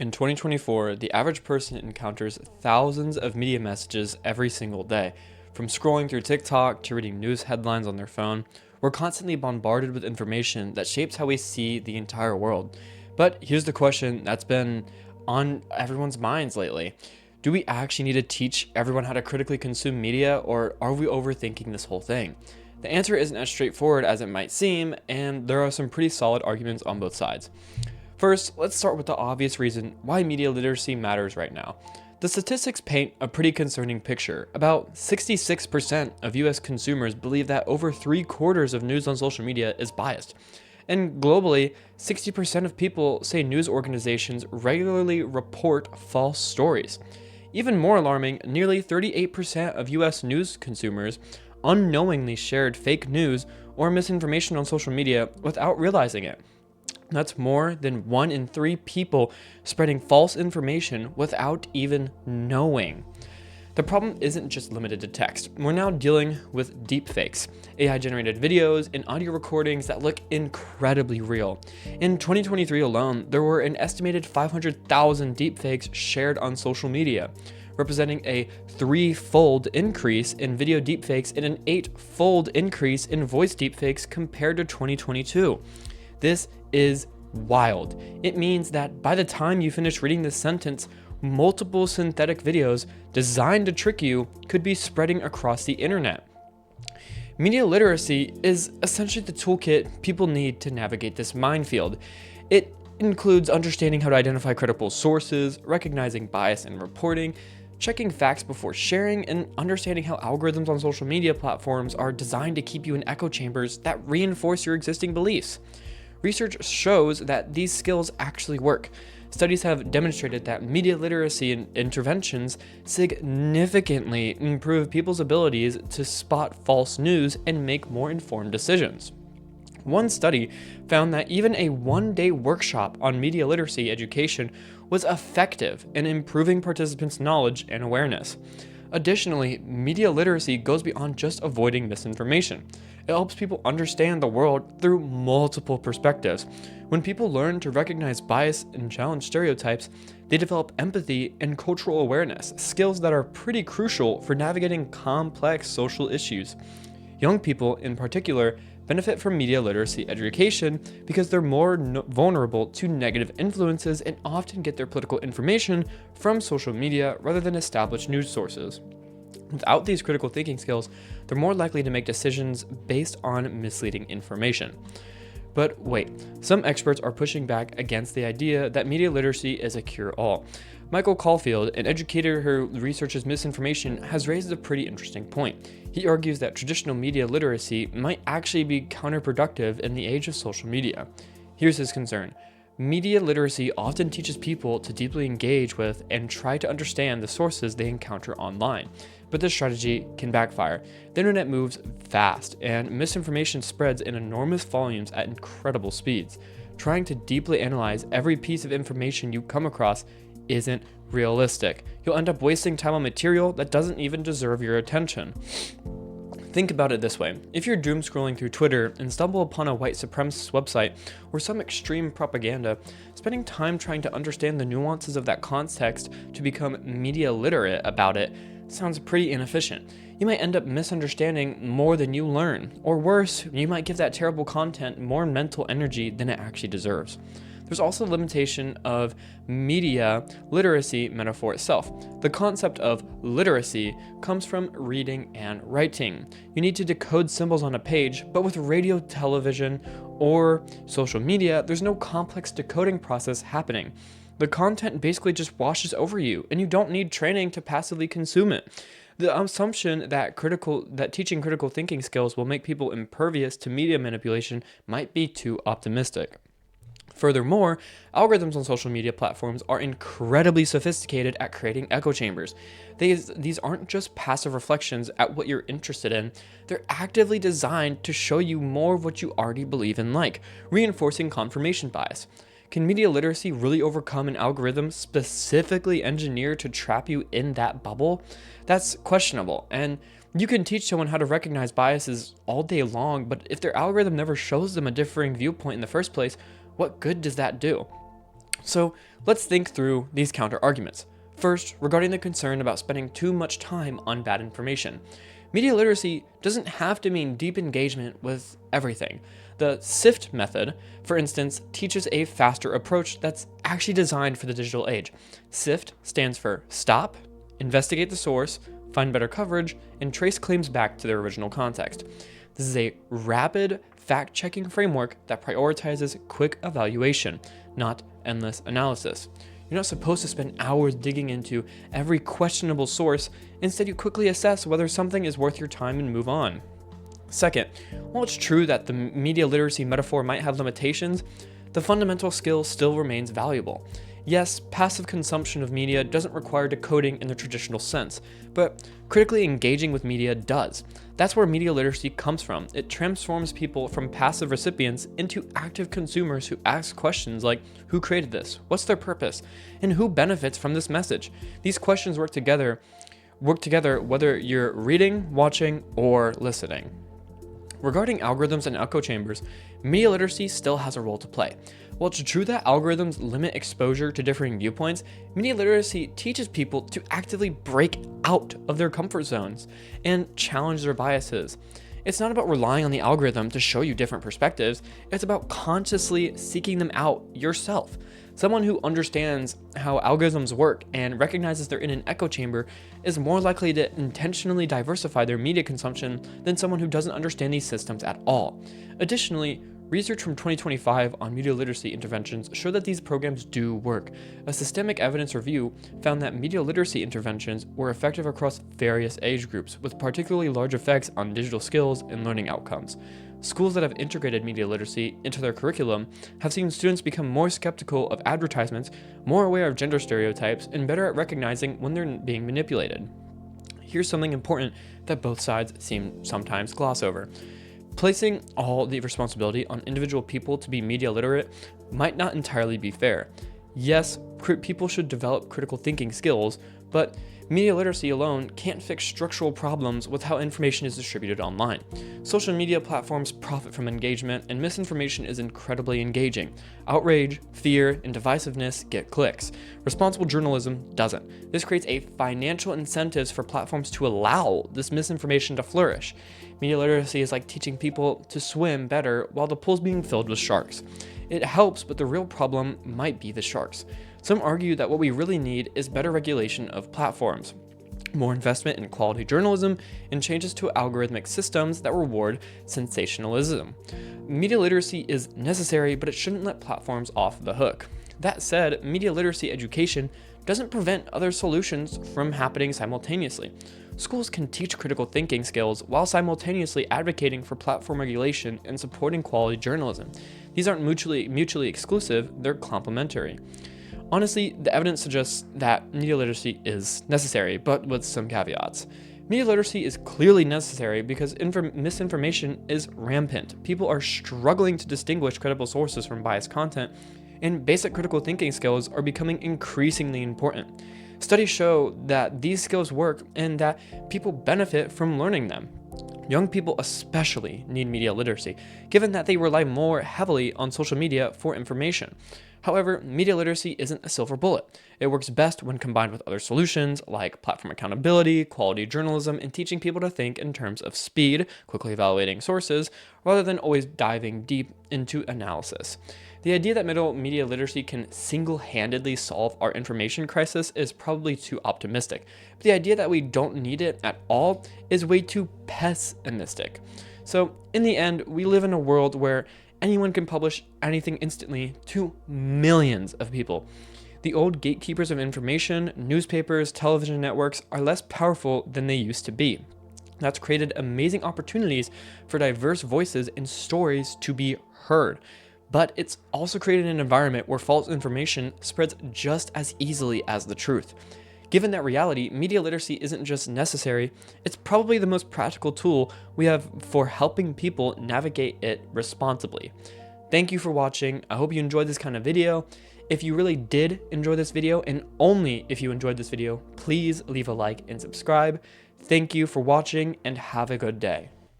In 2024, the average person encounters thousands of media messages every single day. From scrolling through TikTok to reading news headlines on their phone, we're constantly bombarded with information that shapes how we see the entire world. But here's the question that's been on everyone's minds lately. Do we actually need to teach everyone how to critically consume media, or are we overthinking this whole thing? The answer isn't as straightforward as it might seem, and there are some pretty solid arguments on both sides. First, let's start with the obvious reason why media literacy matters right now. The statistics paint a pretty concerning picture. About 66% of US consumers believe that over 3/4 of news on social media is biased. And globally, 60% of people say news organizations regularly report false stories. Even more alarming, nearly 38% of US news consumers unknowingly shared fake news or misinformation on social media without realizing it. That's more than 1 in 3 people spreading false information without even knowing. The problem isn't just limited to text. We're now dealing with deepfakes, AI-generated videos, and audio recordings that look incredibly real. In 2023 alone, there were an estimated 500,000 deepfakes shared on social media, representing a 3-fold increase in video deepfakes and an 8-fold increase in voice deepfakes compared to 2022. This is wild. It means that by the time you finish reading this sentence, multiple synthetic videos designed to trick you could be spreading across the internet. Media literacy is essentially the toolkit people need to navigate this minefield. It includes understanding how to identify credible sources, recognizing bias in reporting, checking facts before sharing, and understanding how algorithms on social media platforms are designed to keep you in echo chambers that reinforce your existing beliefs. Research shows that these skills actually work. Studies have demonstrated that media literacy interventions significantly improve people's abilities to spot false news and make more informed decisions. One study found that even a 1-day workshop on media literacy education was effective in improving participants' knowledge and awareness. Additionally, media literacy goes beyond just avoiding misinformation. It helps people understand the world through multiple perspectives. When people learn to recognize bias and challenge stereotypes, they develop empathy and cultural awareness, skills that are pretty crucial for navigating complex social issues. Young people, in particular, benefit from media literacy education because they're more vulnerable to negative influences and often get their political information from social media rather than established news sources. Without these critical thinking skills, they're more likely to make decisions based on misleading information. But wait, some experts are pushing back against the idea that media literacy is a cure-all. Michael Caulfield, an educator who researches misinformation, has raised a pretty interesting point. He argues that traditional media literacy might actually be counterproductive in the age of social media. Here's his concern. Media literacy often teaches people to deeply engage with and try to understand the sources they encounter online. But this strategy can backfire. The internet moves fast, and misinformation spreads in enormous volumes at incredible speeds. Trying to deeply analyze every piece of information you come across isn't realistic. You'll end up wasting time on material that doesn't even deserve your attention. Think about it this way. If you're doom scrolling through Twitter and stumble upon a white supremacist website or some extreme propaganda, spending time trying to understand the nuances of that context to become media literate about it sounds pretty inefficient. You might end up misunderstanding more than you learn, or worse, you might give that terrible content more mental energy than it actually deserves. There's also the limitation of media literacy metaphor itself. The concept of literacy comes from reading and writing. You need to decode symbols on a page, but with radio, television, or social media, there's no complex decoding process happening. The content basically just washes over you, and you don't need training to passively consume it. The assumption that teaching critical thinking skills will make people impervious to media manipulation might be too optimistic. Furthermore, algorithms on social media platforms are incredibly sophisticated at creating echo chambers. These aren't just passive reflections at what you're interested in, they're actively designed to show you more of what you already believe and like, reinforcing confirmation bias. Can media literacy really overcome an algorithm specifically engineered to trap you in that bubble? That's questionable, and you can teach someone how to recognize biases all day long, but if their algorithm never shows them a differing viewpoint in the first place, what good does that do? So let's think through these counter arguments. First, regarding the concern about spending too much time on bad information. Media literacy doesn't have to mean deep engagement with everything. The SIFT method, for instance, teaches a faster approach that's actually designed for the digital age. SIFT stands for Stop, Investigate the Source, Find Better Coverage, and Trace Claims back to their original context. This is a rapid, fact-checking framework that prioritizes quick evaluation, not endless analysis. You're not supposed to spend hours digging into every questionable source. Instead, you quickly assess whether something is worth your time and move on. Second, while it's true that the media literacy metaphor might have limitations, the fundamental skill still remains valuable. Yes, passive consumption of media doesn't require decoding in the traditional sense, but critically engaging with media does. That's where media literacy comes from. It transforms people from passive recipients into active consumers who ask questions like, who created this? What's their purpose? And who benefits from this message? These questions work together whether you're reading, watching, or listening. Regarding algorithms and echo chambers, media literacy still has a role to play. While it's true that algorithms limit exposure to differing viewpoints, media literacy teaches people to actively break out of their comfort zones and challenge their biases. It's not about relying on the algorithm to show you different perspectives, it's about consciously seeking them out yourself. Someone who understands how algorithms work and recognizes they're in an echo chamber is more likely to intentionally diversify their media consumption than someone who doesn't understand these systems at all. Additionally, research from 2025 on media literacy interventions show that these programs do work. A systemic evidence review found that media literacy interventions were effective across various age groups, with particularly large effects on digital skills and learning outcomes. Schools that have integrated media literacy into their curriculum have seen students become more skeptical of advertisements, more aware of gender stereotypes, and better at recognizing when they're being manipulated. Here's something important that both sides seem sometimes gloss over. Placing all the responsibility on individual people to be media literate might not entirely be fair. Yes, people should develop critical thinking skills, but media literacy alone can't fix structural problems with how information is distributed online. Social media platforms profit from engagement, and misinformation is incredibly engaging. Outrage, fear, and divisiveness get clicks. Responsible journalism doesn't. This creates a financial incentives for platforms to allow this misinformation to flourish. Media literacy is like teaching people to swim better while the pool's being filled with sharks. It helps, but the real problem might be the sharks. Some argue that what we really need is better regulation of platforms, more investment in quality journalism, and changes to algorithmic systems that reward sensationalism. Media literacy is necessary, but it shouldn't let platforms off the hook. That said, media literacy education doesn't prevent other solutions from happening simultaneously. Schools can teach critical thinking skills while simultaneously advocating for platform regulation and supporting quality journalism. These aren't mutually exclusive, they're complementary. Honestly, the evidence suggests that media literacy is necessary, but with some caveats. Media literacy is clearly necessary because misinformation is rampant. People are struggling to distinguish credible sources from biased content, and basic critical thinking skills are becoming increasingly important. Studies show that these skills work and that people benefit from learning them. Young people especially need media literacy, given that they rely more heavily on social media for information. However, media literacy isn't a silver bullet. It works best when combined with other solutions like platform accountability, quality journalism, and teaching people to think in terms of speed, quickly evaluating sources, rather than always diving deep into analysis. The idea that media literacy can single-handedly solve our information crisis is probably too optimistic, but the idea that we don't need it at all is way too pessimistic. So, in the end, we live in a world where anyone can publish anything instantly to millions of people. The old gatekeepers of information, newspapers, television networks, are less powerful than they used to be. That's created amazing opportunities for diverse voices and stories to be heard. But it's also created an environment where false information spreads just as easily as the truth. Given that reality, media literacy isn't just necessary, it's probably the most practical tool we have for helping people navigate it responsibly. Thank you for watching. I hope you enjoyed this kind of video. If you really did enjoy this video, and only if you enjoyed this video, please leave a like and subscribe. Thank you for watching and have a good day.